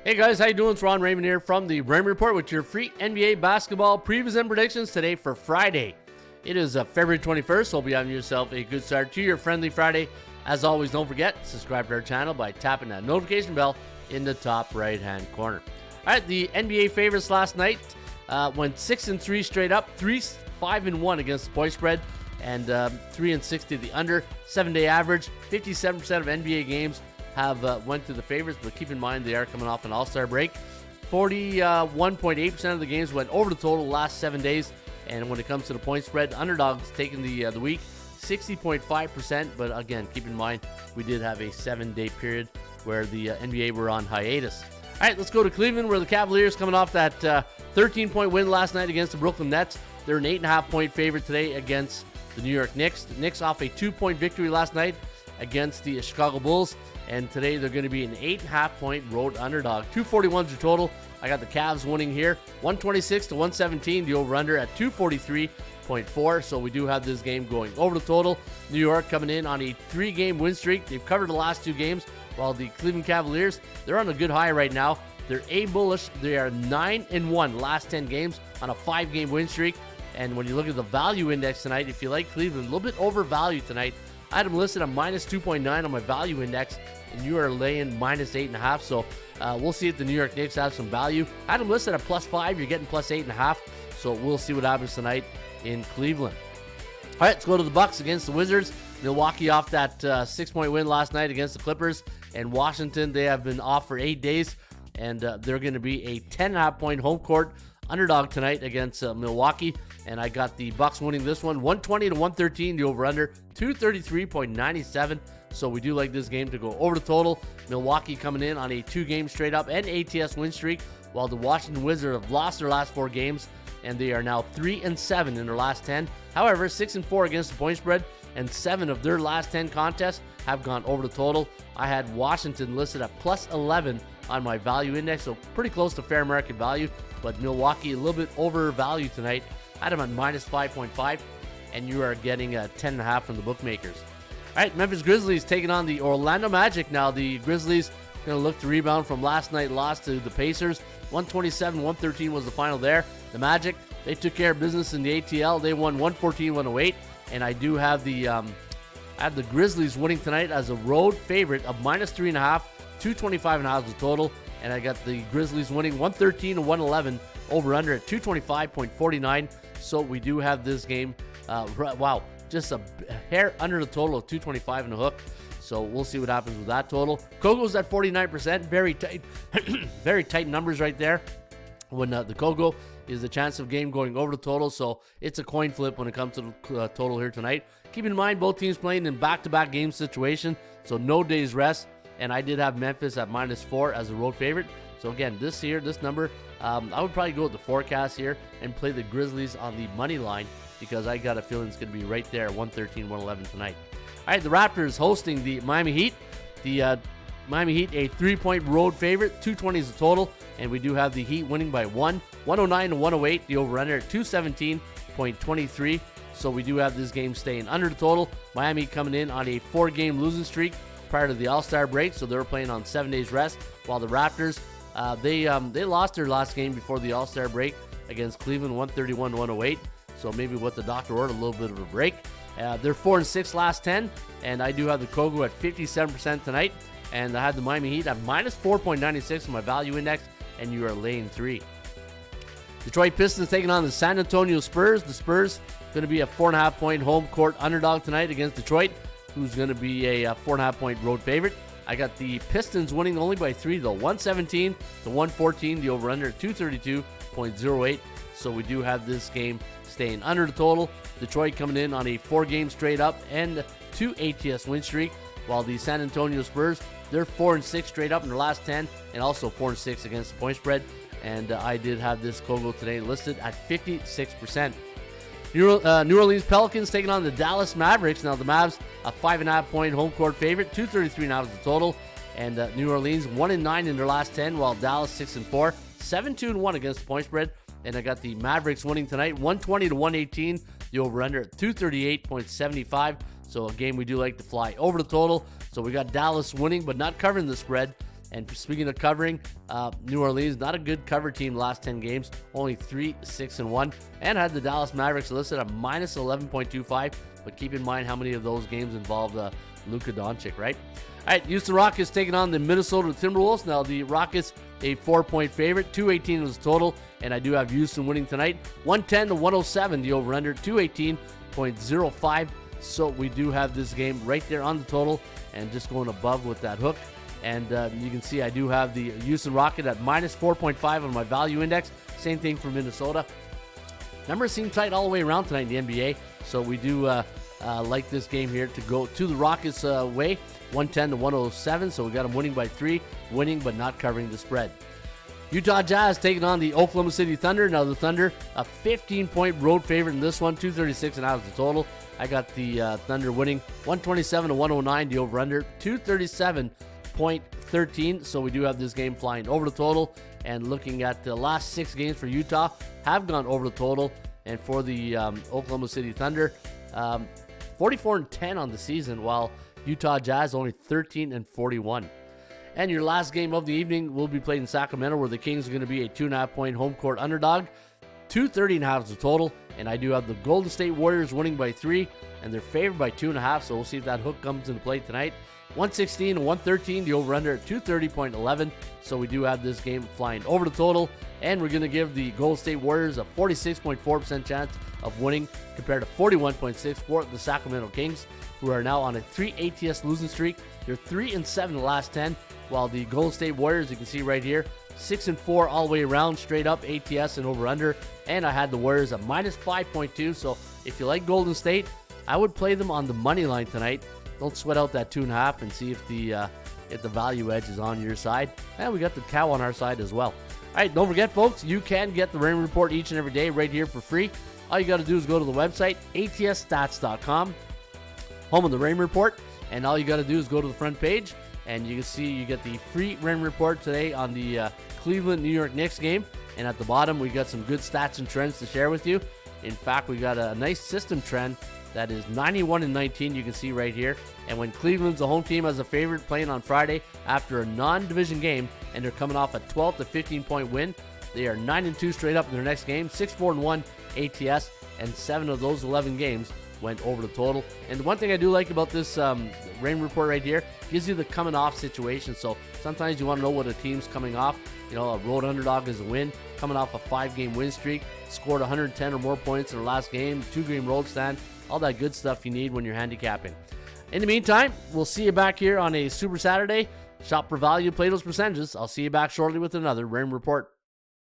Hey guys, how you doing? It's Raymond here from the Raymond Report with your free NBA basketball previews and predictions today for Friday. It is February 21st, so hope you having yourself a good start to your friendly Friday. As always, don't forget, subscribe to our channel by tapping that notification bell in the top right-hand corner. All right, the NBA favorites last night went 6-3 straight up, 5-1 against the point spread, and 3-6 to the under. 7-day average, 57% of NBA games have went to the favorites, but keep in mind they are coming off an all-star break. 41.8% of the games went over the total the last 7 days, and when it comes to the point spread, underdogs taking the week, 60.5%, but again, keep in mind we did have a 7-day period where the NBA were on hiatus. All right, let's go to Cleveland, where the Cavaliers coming off that 13-point win last night against the Brooklyn Nets. They're an 8.5-point favorite today against the New York Knicks. The Knicks off a 2-point victory last night against the Chicago Bulls, and today they're going to be an 8.5-point road underdog. 241's your total. I got the Cavs winning here, 126-117. The over-under at 243.4. So we do have this game going over the total. New York coming in on a 3-game win streak. They've covered the last 2 games, while the Cleveland Cavaliers, they're on a good high right now. They're A-bullish. They are 9-1 last 10 games on a 5-game win streak. And when you look at the value index tonight, if you like Cleveland, a little bit overvalued tonight. I had them listed at minus 2.9 on my value index, and you are laying minus 8.5. So we'll see if the New York Knicks have some value. I had them listed at plus 5. You're getting plus 8.5. So we'll see what happens tonight in Cleveland. All right, let's go to the Bucks against the Wizards. Milwaukee off that 6-point win last night against the Clippers. And Washington, they have been off for 8 days, and they're going to be a 10.5-point home court underdog tonight against Milwaukee. And I got the Bucks winning this one, 120-113, the over-under, 233.97. So we do like this game to go over the total. Milwaukee coming in on a 2-game straight up and ATS win streak, while the Washington Wizards have lost their last 4 games, and they are now 3-7 in their last 10. However, 6-4 against the point spread, and 7 of their last 10 contests have gone over the total. I had Washington listed at plus 11 on my value index, so pretty close to fair market value, but Milwaukee a little bit overvalued tonight. I had them at minus 5.5, and you are getting a 10.5 from the bookmakers. All right, Memphis Grizzlies taking on the Orlando Magic. Now the Grizzlies going to look to rebound from last night's loss to the Pacers. 127-113 was the final there. The Magic, they took care of business in the ATL. They won 114-108, and I do have the Grizzlies winning tonight as a road favorite of minus 3.5. 225.5 is the total, and I got the Grizzlies winning 113-111 over under at 225.49. So we do have this game. Wow, just a hair under the total of 225 and a hook. So we'll see what happens with that total. Kogo's at 49%, very tight, very tight numbers right there. When the Kogo is the chance of game going over the total, so it's a coin flip when it comes to the total here tonight. Keep in mind both teams playing in back-to-back game situation, so no days rest. And I did have Memphis at minus 4 as a road favorite. So again, this number, I would probably go with the forecast here and play the Grizzlies on the money line, because I got a feeling it's going to be right there, 113-111 tonight. All right, the Raptors hosting the Miami Heat. The Miami Heat, a 3-point road favorite, 220 is the total, and we do have the Heat winning by 109-108, the over-under at 217.23. So we do have this game staying under the total. Miami coming in on a 4-game losing streak prior to the All-Star break, so they were playing on 7 days rest, while the Raptors, they lost their last game before the All-Star break against Cleveland, 131-108, so maybe what the doctor ordered, a little bit of a break. They're 4-6 last 10, and I do have the Kogo at 57% tonight, and I had the Miami Heat at minus 4.96 on my value index, and you are laying 3. Detroit Pistons taking on the San Antonio Spurs. The Spurs going to be a 4.5-point home court underdog tonight against Detroit, who's going to be a 4.5-point road favorite. I got the Pistons winning only by 3, though, 117-114, the over-under at 232.08. So we do have this game staying under the total. Detroit coming in on a 4-game straight up and 2 ATS win streak, while the San Antonio Spurs, they're 4-6 straight up in their last 10, and also 4-6 against the point spread. And I did have this Kogo today listed at 56%. New Orleans Pelicans taking on the Dallas Mavericks. Now the Mavs, a 5.5-point home court favorite, 233.5 is the total. And New Orleans 1-9 in their last 10, while Dallas 6-4, 7-2-1 against the point spread. And I got the Mavericks winning tonight, 120-118, the over/under at 238.75. So a game we do like to fly over the total. So we got Dallas winning, but not covering the spread. And speaking of covering, New Orleans, not a good cover team last 10 games, only 3-6-1, and had the Dallas Mavericks listed at minus 11.25. But keep in mind how many of those games involved Luka Doncic, right? All right, Houston Rockets taking on the Minnesota Timberwolves. Now, the Rockets, a 4-point favorite. 218 was total, and I do have Houston winning tonight. 110-107, the over-under. 218.05. So we do have this game right there on the total and just going above with that hook. And you can see I do have the Houston Rocket at minus 4.5 on my value index. Same thing for Minnesota. Numbers seem tight all the way around tonight in the NBA. So we do like this game here to go to the Rockets' way. 110-107. So we got them winning by 3. Winning but not covering the spread. Utah Jazz taking on the Oklahoma City Thunder. Now the Thunder, a 15-point road favorite in this one. 236.5 is the total. I got the Thunder winning 127-109, the over-under. 237.13. So we do have this game flying over the total. And looking at the last 6 games for Utah, have gone over the total. And for the Oklahoma City Thunder, 44-10 on the season, while Utah Jazz only 13-41. And your last game of the evening will be played in Sacramento, where the Kings are going to be a 2.5-point home court underdog. 230.5 is the total, and I do have the Golden State Warriors winning by 3, and they're favored by 2.5, so we'll see if that hook comes into play tonight. 116-113, the over-under at 230.11, so we do have this game flying over the total, and we're going to give the Golden State Warriors a 46.4% chance of winning compared to 41.6% for the Sacramento Kings, who are now on a 3 ATS losing streak. They're 3-7 the last 10, while the Golden State Warriors, you can see right here, 6-4 all the way around, straight up ATS and over-under, and I had the Warriors at minus 5.2, so if you like Golden State, I would play them on the money line tonight. Don't sweat out that 2.5 and see if the value edge is on your side. And we got the cow on our side as well. All right, don't forget, folks, you can get the Raymond Report each and every day right here for free. All you got to do is go to the website, atsstats.com, home of the Raymond Report, and all you got to do is go to the front page, and you can see you get the free Raymond Report today on the Cleveland-New York Knicks game. And at the bottom, we got some good stats and trends to share with you. In fact, we got a nice system trend that is 91-19, you can see right here. And when Cleveland's the home team as a favorite playing on Friday after a non-division game, and they're coming off a 12 to 15-point win, they are 9-2 straight up in their next game, 6-4-1 ATS, and 7 of those 11 games went over the total. And one thing I do like about this Rain Report right here, gives you the coming off situation. So sometimes you want to know what a team's coming off. You know, a road underdog is a win, coming off a 5-game win streak, scored 110 or more points in their last game, 2-game road stand, all that good stuff you need when you're handicapping. In the meantime, we'll see you back here on a Super Saturday. Shop for value, play those percentages. I'll see you back shortly with another Rain Report.